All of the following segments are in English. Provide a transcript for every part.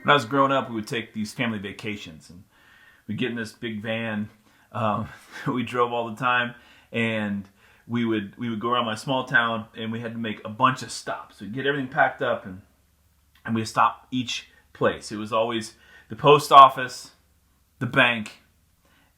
when I was growing up, we would take these family vacations, and we'd get in this big van. We drove all the time, and we would go around my small town, and we had to make a bunch of stops. We'd get everything packed up, and we'd stop each place. It was always the post office, the bank,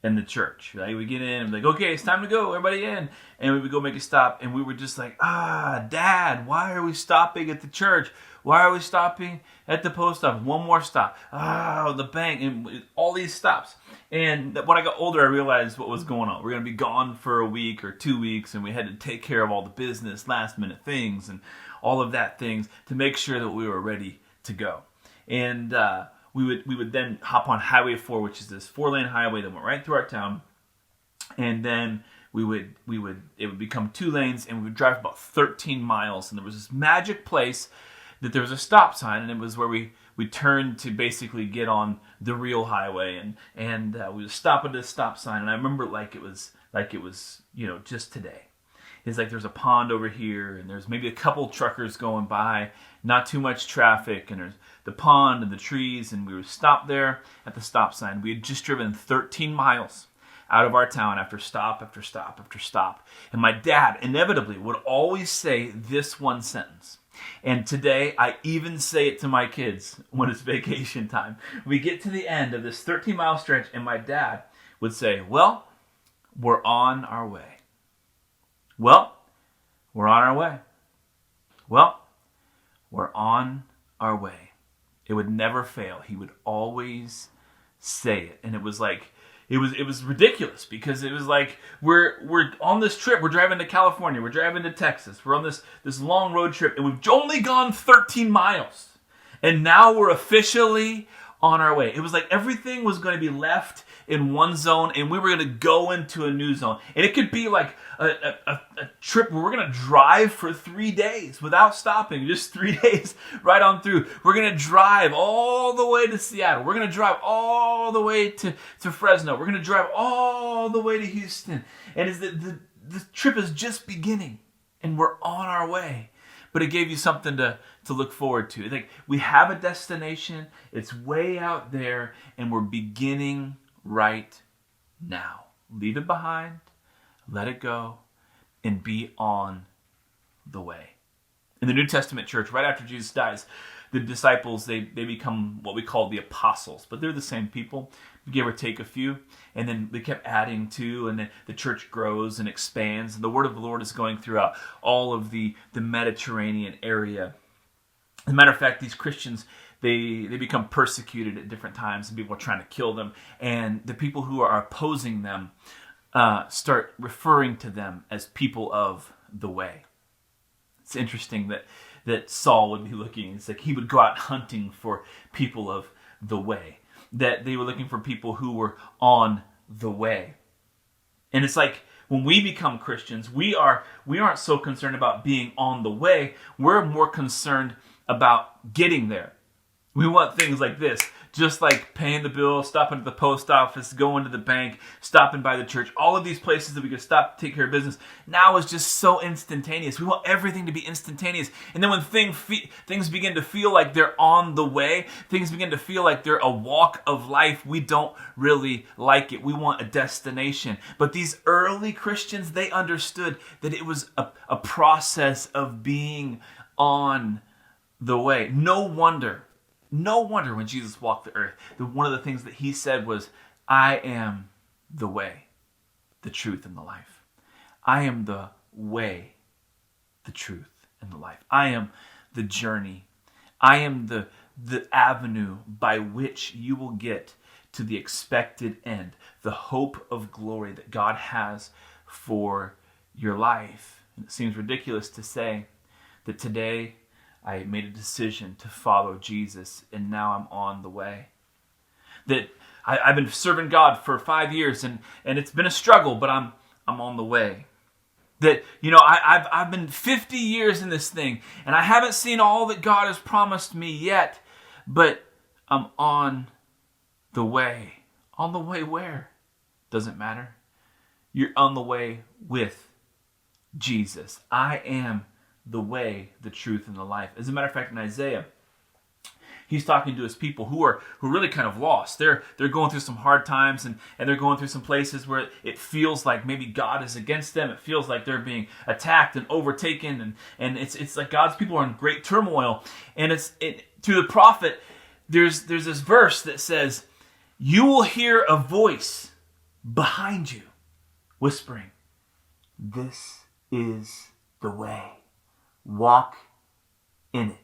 and the church. Right? We get in and like, okay, it's time to go, everybody in. And we would go make a stop, and we were just like, Dad, why are we stopping at the church? Why are we stopping at the post office? One more stop. The bank, and all these stops. And when I got older, I realized what was going on. We're going to be gone for a week or 2 weeks, and we had to take care of all the business, last minute things, and all of that things to make sure that we were ready to go. And we would then hop on Highway 4, which is this 4-lane highway that went right through our town. And then it would become 2 lanes, and we would drive about 13 miles. And there was this magic place that there was a stop sign, and it was where we turned to basically get on the real highway. And we would stop at this stop sign, and I remember like it was just today. It's like there's a pond over here, and there's maybe a couple truckers going by, not too much traffic, and there's the pond and the trees, and we would stop there at the stop sign. We had just driven 13 miles out of our town after stop after stop after stop. And my dad inevitably would always say this one sentence. And today, I even say it to my kids when it's vacation time. We get to the end of this 13-mile stretch, and my dad would say, well, we're on our way. Well, we're on our way. Well, we're on our way. It would never fail. He would always say it. And it was like, it was ridiculous, because it was like we're on this trip. We're driving to California. We're driving to Texas. We're on this long road trip, and we've only gone 13 miles. And now we're officially on our way. It was like everything was going to be left in one zone, and we were going to go into a new zone. And it could be like a trip where we're going to drive for 3 days without stopping, just 3 days right on through. We're going to drive all the way to Seattle. We're going to drive all the way to Fresno. We're going to drive all the way to Houston. And the trip is just beginning, and we're on our way. But it gave you something to look forward to. Like, we have a destination. It's way out there, and we're beginning right now. Leave it behind, let it go, and be on the way. In the New Testament church, right after Jesus dies, the disciples, they become what we call the apostles, but they're the same people, give or take a few, and then they kept adding to, and then the church grows and expands, and the word of the Lord is going throughout all of the Mediterranean area. As a matter of fact, these Christians, they become persecuted at different times, and people are trying to kill them. And the people who are opposing them start referring to them as people of the way. It's interesting that Saul would be looking. It's like he would go out hunting for people of the way. That they were looking for people who were on the way. And it's like when we become Christians, we aren't so concerned about being on the way. We're more concerned about getting there. We want things like this, just like paying the bill, stopping at the post office, going to the bank, stopping by the church. All of these places that we could stop to take care of business now is just so instantaneous. We want everything to be instantaneous. And then when things begin to feel like they're on the way, things begin to feel like they're a walk of life, we don't really like it. We want a destination. But these early Christians, they understood that it was a process of being on the way. No wonder when Jesus walked the earth, one of the things that he said was, I am the way, the truth, and the life. I am the way, the truth, and the life. I am the journey. I am the avenue by which you will get to the expected end, the hope of glory that God has for your life. And it seems ridiculous to say that today I made a decision to follow Jesus, and now I'm on the way. That I've been serving God for 5 years, and it's been a struggle, but I'm on the way. That, I've been 50 years in this thing, and I haven't seen all that God has promised me yet, but I'm on the way. On the way where? Doesn't matter. You're on the way with Jesus. I am the way, the truth, and the life. As a matter of fact, in Isaiah, He's talking to his people who are really kind of lost. They're going through some hard times, and they're going through some places where it feels like maybe God is against them. It feels like they're being attacked and overtaken, and it's like God's people are in great turmoil. And to the prophet, there's this verse that says, "You will hear a voice behind you whispering, 'This is the way. Walk in it.'"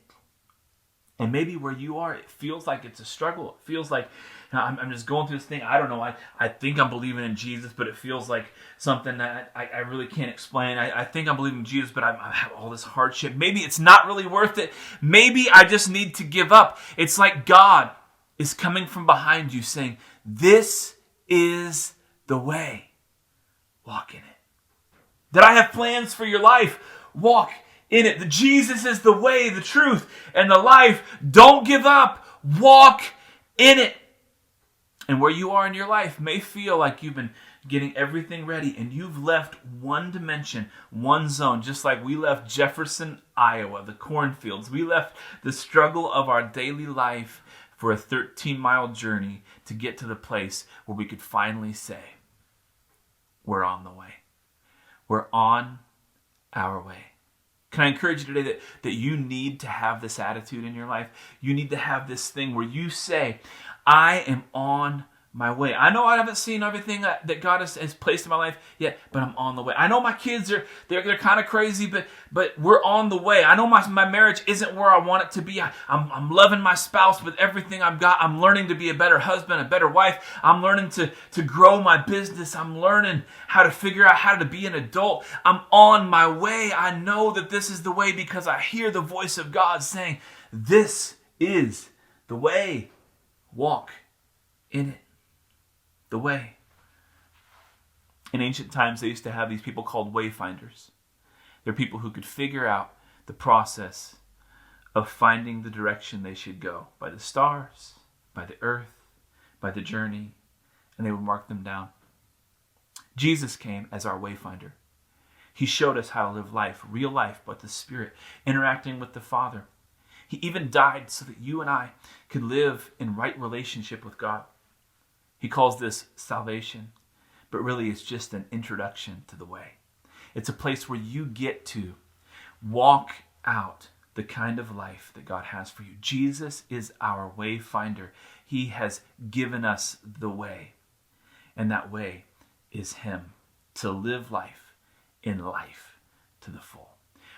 And maybe where you are, it feels like it's a struggle. It feels like I'm just going through this thing. I don't know. I think I'm believing in Jesus, but it feels like something that I really can't explain. I think I'm believing in Jesus, but I have all this hardship. Maybe it's not really worth it. Maybe I just need to give up. It's like God is coming from behind you saying, "This is the way. Walk in it." That I have plans for your life. Walk in it. That Jesus is the way, the truth, and the life. Don't give up. Walk in it. And where you are in your life may feel like you've been getting everything ready and you've left one dimension, one zone, just like we left Jefferson, Iowa, the cornfields. We left the struggle of our daily life for a 13-mile journey to get to the place where we could finally say, we're on the way. We're on our way. Can I encourage you today that you need to have this attitude in your life? You need to have this thing where you say, I am on my way. I know I haven't seen everything that God has placed in my life yet, but I'm on the way. I know my kids they're kind of crazy, but we're on the way. I know my marriage isn't where I want it to be. I'm loving my spouse with everything I've got. I'm learning to be a better husband, a better wife. I'm learning to grow my business. I'm learning how to figure out how to be an adult. I'm on my way. I know that this is the way because I hear the voice of God saying, this is the way. Walk in it. The way. In ancient times, they used to have these people called wayfinders. They're people who could figure out the process of finding the direction they should go by the stars, by the earth, by the journey, and they would mark them down. Jesus came as our wayfinder. He showed us how to live life, real life, but the Spirit, interacting with the Father. He even died so that you and I could live in right relationship with God. He calls this salvation, but really it's just an introduction to the way. It's a place where you get to walk out the kind of life that God has for you. Jesus is our wayfinder. He has given us the way, and that way is Him, to live life in life to the full.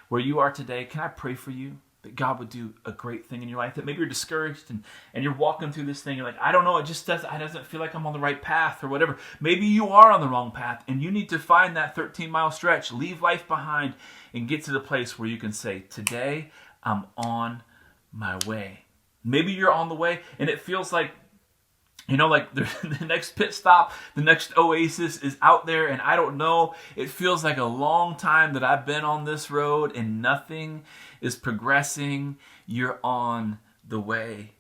Where you are today, can I pray for you? That God would do a great thing in your life, that maybe you're discouraged and you're walking through this thing. You're like, I don't know, it doesn't feel like I'm on the right path or whatever. Maybe you are on the wrong path and you need to find that 13-mile stretch, leave life behind and get to the place where you can say, today I'm on my way. Maybe you're on the way and it feels like, like the next pit stop, the next oasis is out there and I don't know. It feels like a long time that I've been on this road and nothing is progressing. You're on the way.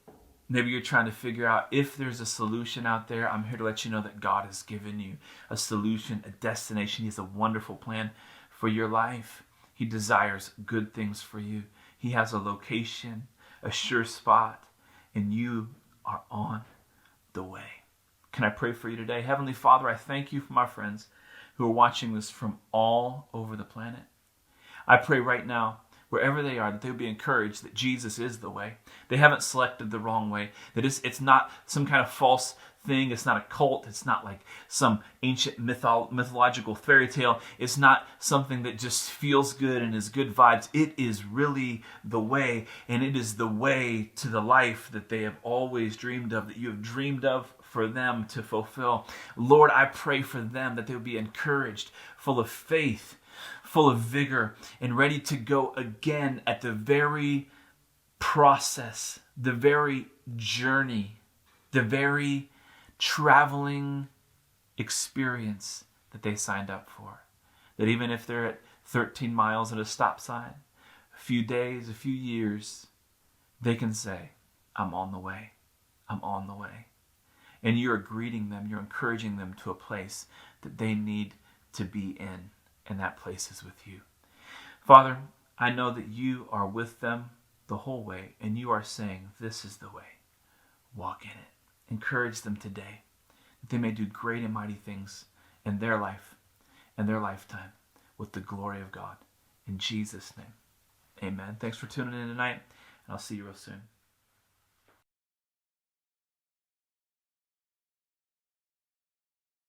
Maybe you're trying to figure out if there's a solution out there. I'm here to let you know that God has given you a solution, a destination. He has a wonderful plan for your life. He desires good things for you. He has a location, a sure spot, and you are on the way. Can I pray for you today? Heavenly Father, I thank you for my friends who are watching this from all over the planet. I pray right now, wherever they are, that they will be encouraged that Jesus is the way. They haven't selected the wrong way. That it's not some kind of false thing. It's not a cult. It's not like some ancient mythological fairy tale. It's not something that just feels good and is good vibes. It is really the way, and it is the way to the life that they have always dreamed of, that you have dreamed of for them to fulfill. Lord, I pray for them that they will be encouraged, full of faith, full of vigor, and ready to go again at the very process, the very journey, the very traveling experience that they signed up for. That even if they're at 13 miles at a stop sign, a few days, a few years, they can say, I'm on the way. I'm on the way. And you're greeting them, you're encouraging them to a place that they need to be in, and that place is with you. Father, I know that you are with them, the whole way, and you are saying, this is the way. Walk in it. Encourage them today that they may do great and mighty things in their life and their lifetime with the glory of God. In Jesus' name, amen. Thanks for tuning in tonight, and I'll see you real soon.